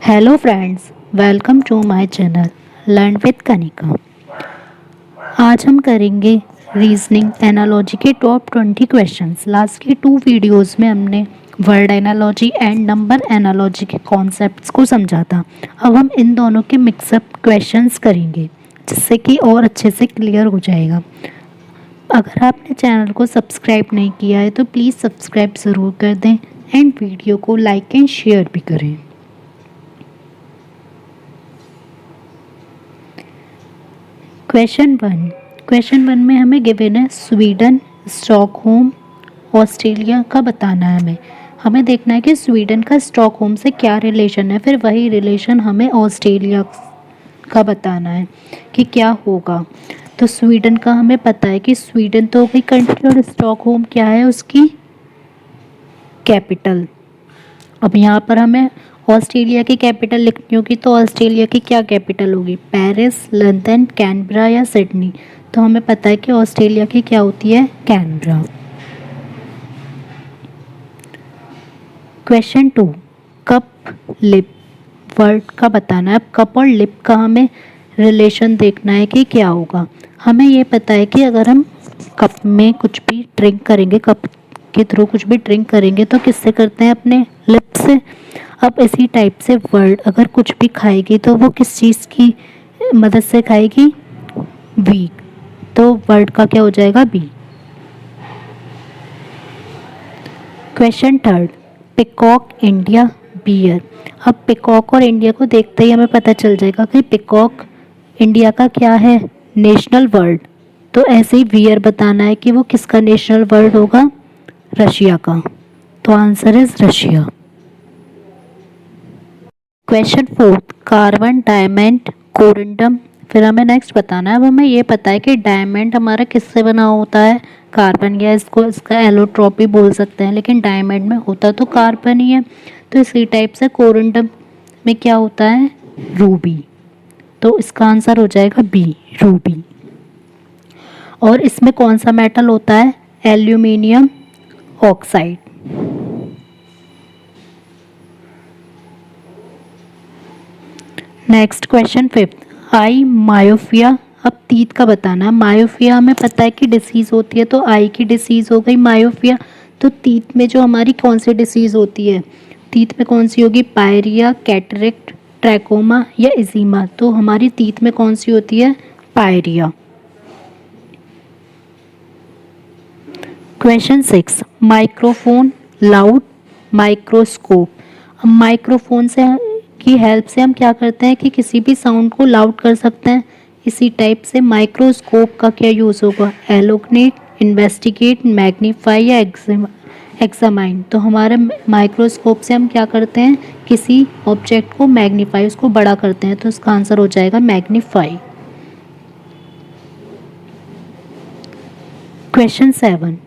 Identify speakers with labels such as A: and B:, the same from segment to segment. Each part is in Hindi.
A: Hello friends, welcome to my channel learn with Kanika. आज हम करेंगे रीजनिंग एनालॉजी के टॉप 20 क्वेश्चंस। लास्ट की 2 वीडियोस में हमने word analogy and number analogy के कॉन्सेप्ट्स को समझा था। अब हम इन दोनों के मिक्सअप क्वेश्चंस करेंगे जिससे कि और अच्छे से क्लियर हो जाएगा। अगर आपने चैनल को सब्सक्राइब नहीं किया है तो प्लीज़ सब्सक्राइब ज़रूर कर दें एंड वीडियो को लाइक एंड शेयर भी करें। क्वेश्चन वन में हमें गिवन है स्वीडन, स्टॉकहोम, ऑस्ट्रेलिया का बताना है। हमें देखना है कि स्वीडन का स्टॉकहोम से क्या रिलेशन है, फिर वही रिलेशन हमें ऑस्ट्रेलिया का बताना है कि क्या होगा। तो स्वीडन का हमें पता है कि स्वीडन तो हो गई कंट्री और स्टॉकहोम क्या है, उसकी कैपिटल। अब यहाँ पर हमें ऑस्ट्रेलिया की कैपिटल लिखनी होगी तो ऑस्ट्रेलिया की क्या कैपिटल होगी, पेरिस, लंदन, कैनबरा या सिडनी। तो हमें पता है कि ऑस्ट्रेलिया की क्या होती है, Canberra. Question 2, cup lip word का बताना है। अब कप और लिप का हमें रिलेशन देखना है कि क्या होगा। हमें ये पता है कि अगर हम कप में कुछ भी ड्रिंक करेंगे, कप के थ्रू कुछ भी ड्रिंक करेंगे तो किससे करते हैं, अपने लिप से। अब इसी टाइप से वर्ड अगर कुछ भी खाएगी तो वो किस चीज़ की मदद से खाएगी, बी। तो वर्ड का क्या हो जाएगा, B. Question 3, peacock, India, bear. अब पिकॉक और इंडिया को देखते ही हमें पता चल जाएगा कि पिकॉक इंडिया का क्या है, नेशनल बर्ड। तो ऐसे ही बियर बताना है कि वो किसका नेशनल बर्ड होगा, रशिया का। तो answer is Russia. Question 4, carbon, diamond, corundum. फिर हमें नेक्स्ट बताना है। अब हमें ये पता है कि डायमंड हमारा किससे बना होता है, कार्बन, या इसका एलोट्रॉप भी बोल सकते हैं, लेकिन डायमंड में होता तो कार्बन ही है। तो इसी टाइप से कोरिंडम में क्या होता है, रूबी। तो इसका आंसर हो जाएगा बी, रूबी। और इसमें कौन सा मेटल होता है, एल्यूमिनियम ऑक्साइड। नेक्स्ट क्वेश्चन 5, आई, मायोपिया। अब तीत का बताना है। मायोपिया हमें पता है कि डिसीज़ होती है, तो आई की डिसीज़ हो गई मायोपिया। तो तीत में जो हमारी कौन सी डिसीज़ होती है, तीत में कौन सी होगी, पायरिया, कैटरेक्ट, ट्रैकोमा या इजीमा। तो हमारी तीत में कौन सी होती है, pyorrhea. Question 6, microphone, loud, microscope. अब माइक्रोफोन से की हेल्प से हम क्या करते हैं कि किसी भी साउंड को लाउड कर सकते हैं। इसी टाइप से माइक्रोस्कोप का क्या यूज़ होगा, एलोगनेट, इन्वेस्टिगेट, मैग्नीफाई या एग्जामाइन। तो हमारे माइक्रोस्कोप से हम क्या करते हैं, किसी ऑब्जेक्ट को मैग्नीफाई, उसको बड़ा करते हैं। तो इसका आंसर हो जाएगा magnify. Question 7,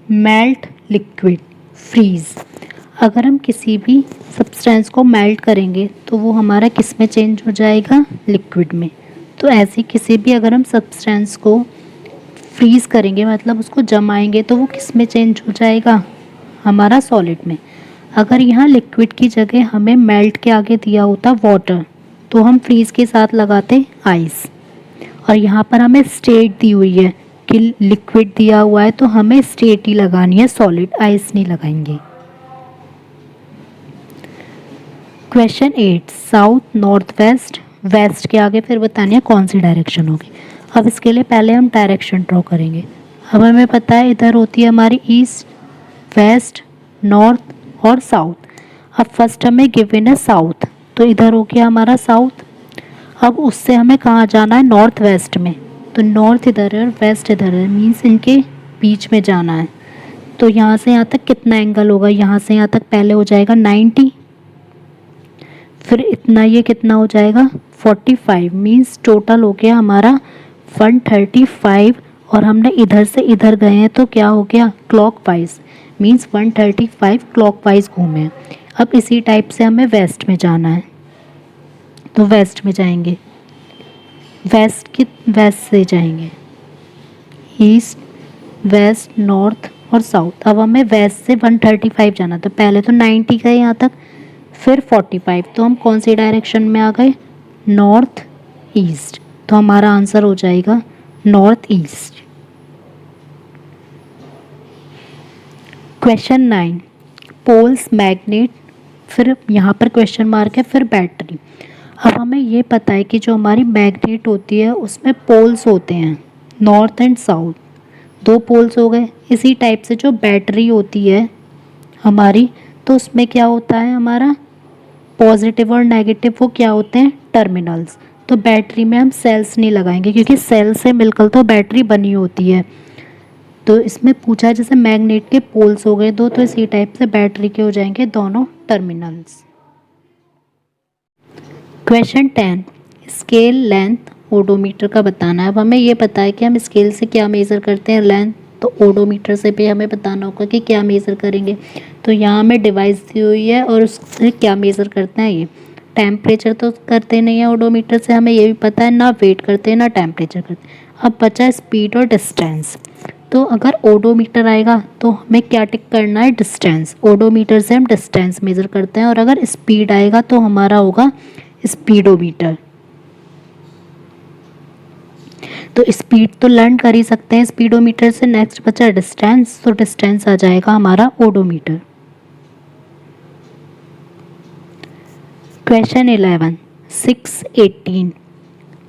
A: melt, liquid, freeze. अगर हम किसी भी सब्सटेंस को मेल्ट करेंगे तो वो हमारा किस में चेंज हो जाएगा, लिक्विड में। तो ऐसे किसी भी अगर हम सब्सटेंस को फ्रीज़ करेंगे, मतलब उसको जमाएंगे, तो वो किस में चेंज हो जाएगा, हमारा सॉलिड में। अगर यहाँ लिक्विड की जगह हमें मेल्ट के आगे दिया होता वाटर, तो हम फ्रीज़ के साथ लगाते आइस। और यहाँ पर हमें स्टेट दी हुई है कि लिक्विड दिया हुआ है, तो हमें स्टेट ही लगानी है, सॉलिड, आइस नहीं लगाएंगे। Question 8, south, north, west. West के आगे फिर बतानी है कौन सी डायरेक्शन होगी। अब इसके लिए पहले हम डायरेक्शन ड्रॉ करेंगे। अब हमें पता है इधर होती है हमारी ईस्ट, वेस्ट, नॉर्थ और साउथ। अब फर्स्ट हमें गिवन है साउथ, तो इधर हो गया हमारा साउथ। अब उससे हमें कहाँ जाना है, नॉर्थ वेस्ट में। तो नॉर्थ इधर है और वेस्ट इधर है, मीन्स इनके बीच में जाना है। तो यहाँ से यहाँ तक कितना एंगल होगा, यहाँ से यहाँ तक पहले हो जाएगा 90, फिर इतना, ये कितना हो जाएगा 45, मीन्स टोटल हो गया हमारा 135। और हमने इधर से इधर गए हैं तो क्या हो गया, क्लॉकवाइज, मीन्स 135 क्लॉकवाइज घूमे। अब इसी टाइप से हमें वेस्ट में जाना है, तो वेस्ट में जाएंगे, वेस्ट से जाएंगे, ईस्ट, वेस्ट, नॉर्थ और साउथ। अब हमें वेस्ट से 135 जाना, तो पहले तो 90 गए यहाँ तक, फिर 45, तो हम कौन सी डायरेक्शन में आ गए, नॉर्थ ईस्ट, तो हमारा आंसर हो जाएगा north east. Question 9, poles, magnet, फिर यहाँ पर क्वेश्चन मार्क है, फिर बैटरी। अब हमें ये पता है कि जो हमारी मैग्नेट होती है उसमें पोल्स होते हैं, नॉर्थ एंड साउथ, दो पोल्स हो गए। इसी टाइप से जो बैटरी होती है हमारी, तो उसमें क्या होता है, हमारा पॉजिटिव और नेगेटिव वो क्या होते हैं, टर्मिनल्स। तो बैटरी में हम सेल्स नहीं लगाएंगे क्योंकि सेल से मिलकर तो बैटरी बनी होती है। तो इसमें पूछा जैसे मैग्नेट के पोल्स हो गए दो, तो इसी टाइप से बैटरी के हो जाएंगे दोनों terminals. Question 10, scale length odometer का बताना है। अब हमें ये पता है कि हम स्केल से क्या मेज़र करते हैं, लेंथ, तो ओडोमीटर से भी हमें बताना होगा कि क्या मेज़र करेंगे। तो यहाँ हमें डिवाइस दी हुई है और उससे क्या मेज़र करते हैं, ये टेम्परेचर तो करते नहीं है ओडोमीटर से, हमें ये भी पता है, ना वेट करते हैं ना टेम्परेचर करते हैं। अब बचा स्पीड और डिस्टेंस। तो अगर ओडोमीटर आएगा तो हमें क्या टिक करना है, डिस्टेंस, ओडोमीटर से हम डिस्टेंस मेज़र करते हैं। और अगर स्पीड आएगा तो हमारा होगा स्पीडोमीटर। तो स्पीड तो लर्न कर ही सकते हैं स्पीडोमीटर से, नेक्स्ट बचा डिस्टेंस, तो डिस्टेंस आ जाएगा हमारा ओडोमीटर। क्वेश्चन 11, 6, 18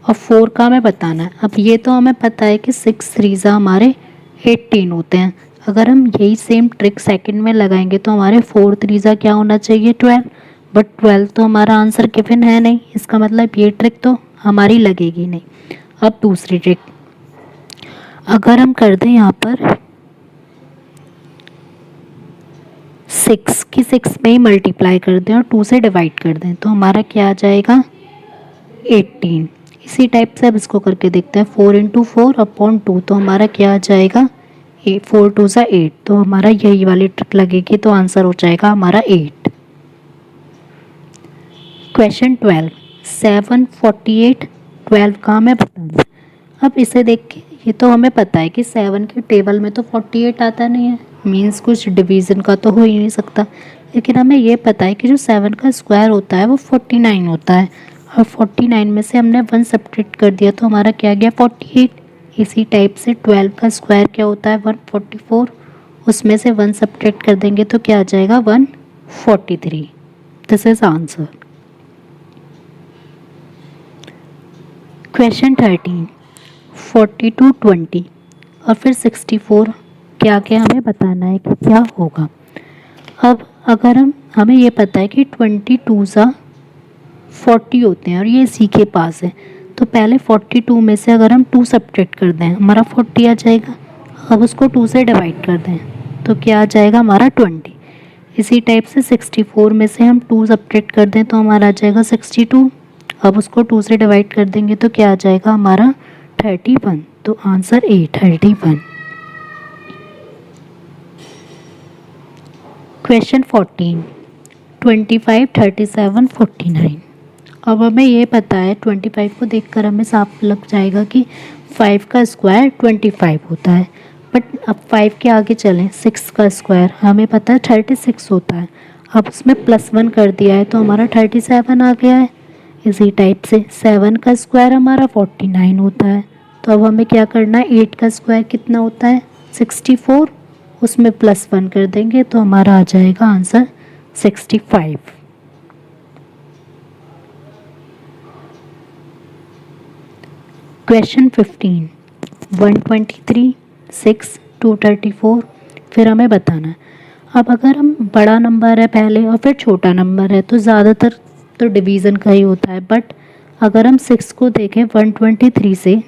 A: और 4 का हमें बताना है। अब ये तो हमें पता है कि 6 3 हमारे 18 होते हैं। अगर हम यही सेम ट्रिक सेकंड में लगाएंगे तो हमारे 4 3 क्या होना चाहिए, 12, बट 12 तो हमारा आंसर गिवन है नहीं, इसका मतलब ये ट्रिक तो हमारी लगेगी नहीं। अब दूसरी ट्रिक, अगर हम कर दें यहाँ पर 6 की 6 में ही मल्टीप्लाई कर दें और 2 से डिवाइड कर दें, तो हमारा क्या आ जाएगा, 18। इसी टाइप से अब इसको करके देखते हैं, 4 इंटू 4 अपॉन 2, तो हमारा क्या आ जाएगा, 4 2 8, तो हमारा यही वाली ट्रिक लगेगी, तो आंसर हो जाएगा हमारा 8। क्वेश्चन 12, 7, 48, 12 का हमें बताना है। अब इसे देख के ये तो हमें पता है कि 7 के टेबल में तो 48 आता नहीं है, मीन्स कुछ डिवीज़न का तो हो ही नहीं सकता। लेकिन हमें ये पता है कि जो 7 का स्क्वायर होता है वो 49 होता है, और 49 में से हमने 1 सब्ट्रैक्ट कर दिया तो हमारा क्या गया, 48। इसी टाइप से 12 का स्क्वायर क्या होता है, 144, उसमें से 1 सब्ट्रैक्ट कर देंगे तो क्या आ जाएगा, 143। This is answer. क्वेश्चन 13, 42, 20 और फिर 64 के आगे हमें बताना है कि क्या होगा। अब अगर हमें ये पता है कि 22 40 होते हैं और ये सी के पास है, तो पहले 42 में से अगर हम 2 सब्ट्रैक्ट कर दें हमारा 40 आ जाएगा। अब उसको 2 से डिवाइड कर दें तो क्या आ जाएगा, हमारा 20। इसी टाइप से 64 में से हम 2 सब्ट्रैक्ट कर दें तो हमारा आ जाएगा 62। अब उसको 2 से डिवाइड कर देंगे तो क्या आ जाएगा, हमारा 31। तो आंसर ए, 31। क्वेश्चन 14, 25, 37, 49। अब हमें ये पता है 25 को देखकर हमें साफ लग जाएगा कि 5 का स्क्वायर 25 होता है, बट अब 5 के आगे चलें, 6 का स्क्वायर हमें पता है 36 होता है। अब उसमें +1 कर दिया है तो हमारा 37 आ गया है। इसी टाइप से 7 का स्क्वायर हमारा 49 होता है, तो अब हमें क्या करना है, 8 का स्क्वायर कितना होता है, 64, उसमें +1 कर देंगे तो हमारा आ जाएगा आंसर 65। क्वेश्चन 15, 123, 6, 234, फिर हमें बताना है। अब अगर हम बड़ा नंबर है पहले और फिर छोटा नंबर है तो ज़्यादातर तो डिवीज़न का ही होता है, बट अगर हम 6 को देखें 123 से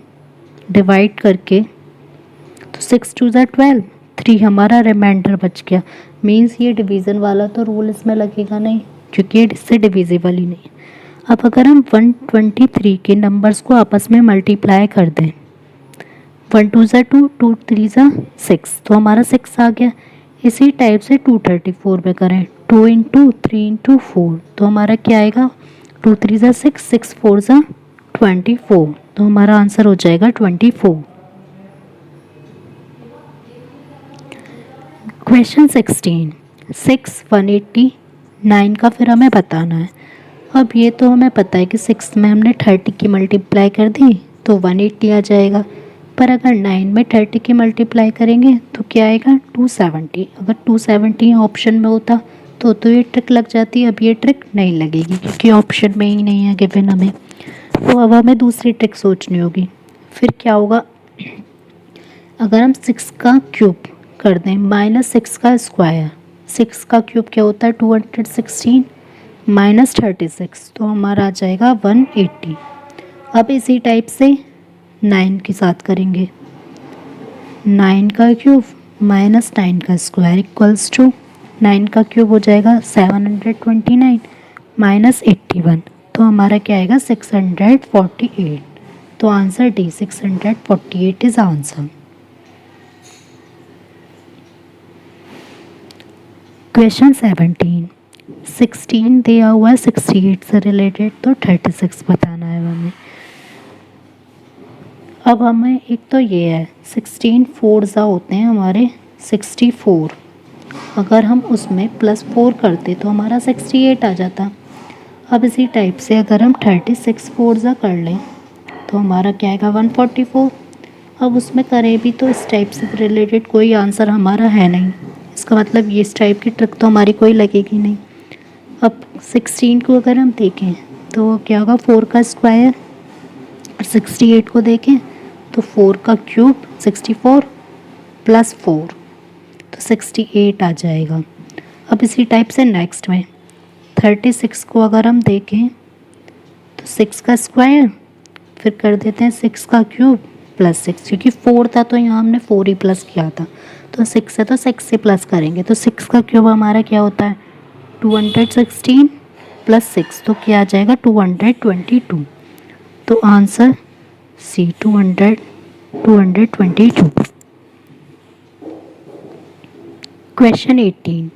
A: डिवाइड करके तो 6 2 12, 3 हमारा रिमाइंडर बच गया। मीन्स ये डिवीज़न वाला तो रूल इसमें लगेगा नहीं क्योंकि ये इससे डिविजिबल ही नहीं। अब अगर हम 123 के नंबर्स को आपस में मल्टीप्लाई कर दें, 1 2 2, 2 3 6, तो हमारा 6 आ गया। इसी टाइप से 234 में करें, 2 इंटू 3 इंटू 4, तो हमारा क्या आएगा, 2 3 6, 6 4 24, तो हमारा आंसर हो जाएगा 24। क्वेश्चन 16, 6, 180, 9 का फिर हमें बताना है। अब ये तो हमें पता है कि 6 में हमने 30 की मल्टीप्लाई कर दी तो 180 आ जाएगा, पर अगर 9 में 30 की मल्टीप्लाई करेंगे तो क्या आएगा 270। अगर 270 ऑप्शन में होता तो ये ट्रिक लग जाती। अब ये ट्रिक नहीं लगेगी क्योंकि ऑप्शन में ही नहीं है गिवन हमें। तो अब हमें दूसरी ट्रिक सोचनी होगी। फिर क्या होगा, अगर हम 6 का क्यूब कर दें माइनस 6 का स्क्वायर, 6 का क्यूब क्या होता है 216 माइनस 36, तो हमारा आ जाएगा 180। अब इसी टाइप से 9 के साथ करेंगे, 9 का क्यूब माइनस 9 का स्क्वायर इक्वल्स टू 9 का क्यूब हो जाएगा 729 माइनस 81, तो हमारा क्या आएगा 648। तो answer D 648 is answer. Question 17, 16 दिया हुआ है 68 से रिलेटेड, तो 36 बताना है हमें। अब हमें एक तो ये है 16 4 होते हैं हमारे 64, अगर हम उसमें +4 करते तो हमारा 68 आ जाता। अब इसी टाइप से अगर हम 36 4 कर लें तो हमारा क्या आएगा 144। अब उसमें करें भी तो इस टाइप से रिलेटेड कोई आंसर हमारा है नहीं, इसका मतलब ये इस टाइप की ट्रिक तो हमारी कोई लगेगी नहीं। अब 16 को अगर हम देखें तो क्या होगा 4 का स्क्वायर, और 68 को देखें तो 4 का क्यूब 64 + 4 तो 68 आ जाएगा। अब इसी टाइप से नेक्स्ट में 36 को अगर हम देखें तो 6 का स्क्वायर, फिर कर देते हैं 6 का क्यूब +6, क्योंकि 4 था तो यहाँ हमने 4 ही प्लस किया था, तो 6 है तो 6 से प्लस करेंगे, तो 6 का क्यूब हमारा क्या होता है 216 + 6, तो क्या आ जाएगा 222। तो आंसर सी 222। क्वेश्चन 18,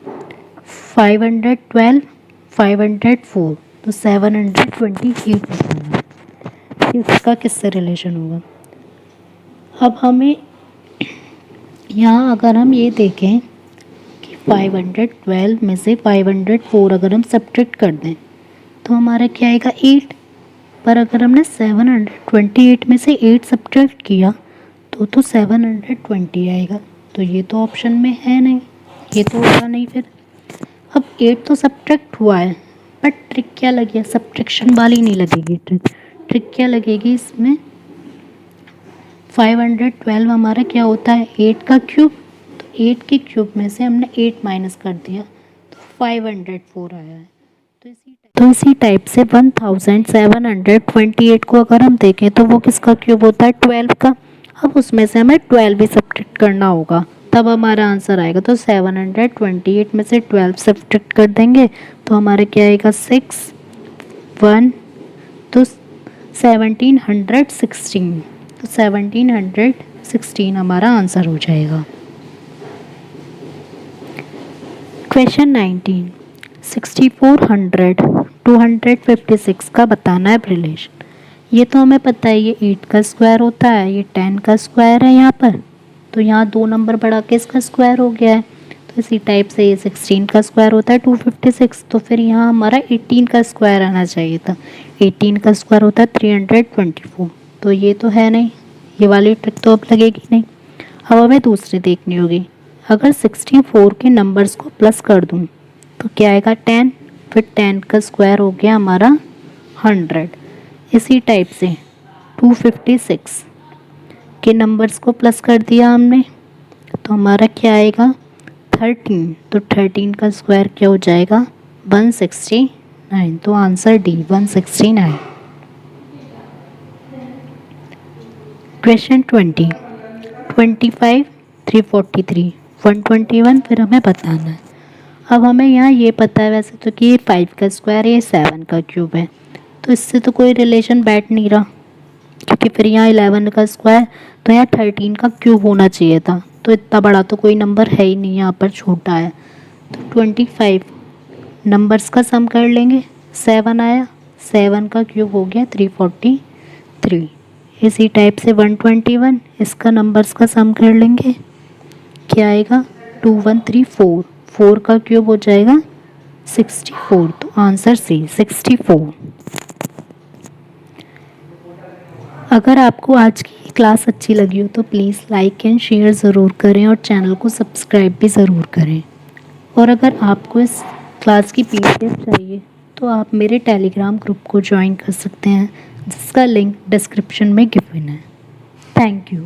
A: 512 504 तो 728 बताना है, इसका किससे रिलेशन होगा। अब हमें यहाँ अगर हम ये देखें कि 512 में से 504 अगर हम सब्ट्रैक्ट कर दें तो हमारा क्या आएगा 8, पर अगर हमने 728 में से 8 सब्ट्रैक्ट किया तो 720 आएगा, तो ये तो ऑप्शन में है नहीं, ये तो होगा नहीं। फिर अब 8 तो सब्ट्रैक्ट हुआ है, बट ट्रिक क्या लगी है, सब्ट्रैक्शन वाली नहीं लगेगी ट्रिक क्या लगेगी इसमें, 512 हमारा क्या होता है 8 का क्यूब, तो 8 के क्यूब में से हमने 8 माइनस कर दिया तो 504 आया है। तो इसी टाइप से 1728 को अगर हम देखें तो वो किसका क्यूब होता है 12 का। अब उसमें से हमें 12 भी सब्ट्रैक्ट करना होगा, तब हमारा आंसर आएगा। तो 728 में से 12 सब्ट्रैक्ट कर देंगे तो हमारे क्या आएगा 6 1, तो 1716, तो 1716 हमारा आंसर हो जाएगा। क्वेश्चन 19, 6400 256 का बताना है रिलेशन। ये तो हमें पता है ये 8 का स्क्वायर होता है, ये 10 का स्क्वायर है यहाँ पर, तो यहाँ 2 नंबर बढ़ा के इसका स्क्वायर हो गया है। तो इसी टाइप से ये 16 का स्क्वायर होता है 256, तो फिर यहाँ हमारा 18 का स्क्वायर आना चाहिए था, 18 का स्क्वायर होता है 324, तो ये तो है नहीं, ये वाली ट्रिक तो अब लगेगी नहीं। अब हमें दूसरी देखनी होगी, अगर 64 के नंबर्स को प्लस कर दूँ तो क्या आएगा 10, फिर 10 का स्क्वायर हो गया हमारा 100। इसी टाइप से 256 के नंबर्स को प्लस कर दिया हमने तो हमारा क्या आएगा 13, तो 13 का स्क्वायर क्या हो जाएगा 169, तो आंसर डी 169। क्वेश्चन 20, 25 343 121 फिर हमें बताना है। अब हमें यहाँ ये पता है वैसे तो कि ये 5 का स्क्वायर ये 7 का क्यूब है, तो इससे तो कोई रिलेशन बैठ नहीं रहा, क्योंकि फिर यहाँ 11 का स्क्वायर तो यहाँ 13 का क्यूब होना चाहिए था, तो इतना बड़ा तो कोई नंबर है ही नहीं, यहाँ पर छोटा है। तो 25 नंबर्स का सम कर लेंगे, 7 आया, 7 का क्यूब हो गया 343। इसी टाइप से 121 इसका नंबर्स का सम कर लेंगे, क्या आएगा 2134, 4 का क्यूब हो जाएगा 64, तो आंसर सी 64। अगर आपको आज की क्लास अच्छी लगी हो तो प्लीज़ लाइक एंड शेयर ज़रूर करें और चैनल को सब्सक्राइब भी ज़रूर करें। और अगर आपको इस क्लास की पीडीएफ चाहिए तो आप मेरे टेलीग्राम ग्रुप को ज्वाइन कर सकते हैं, जिसका लिंक डिस्क्रिप्शन में गिवन है। Thank you.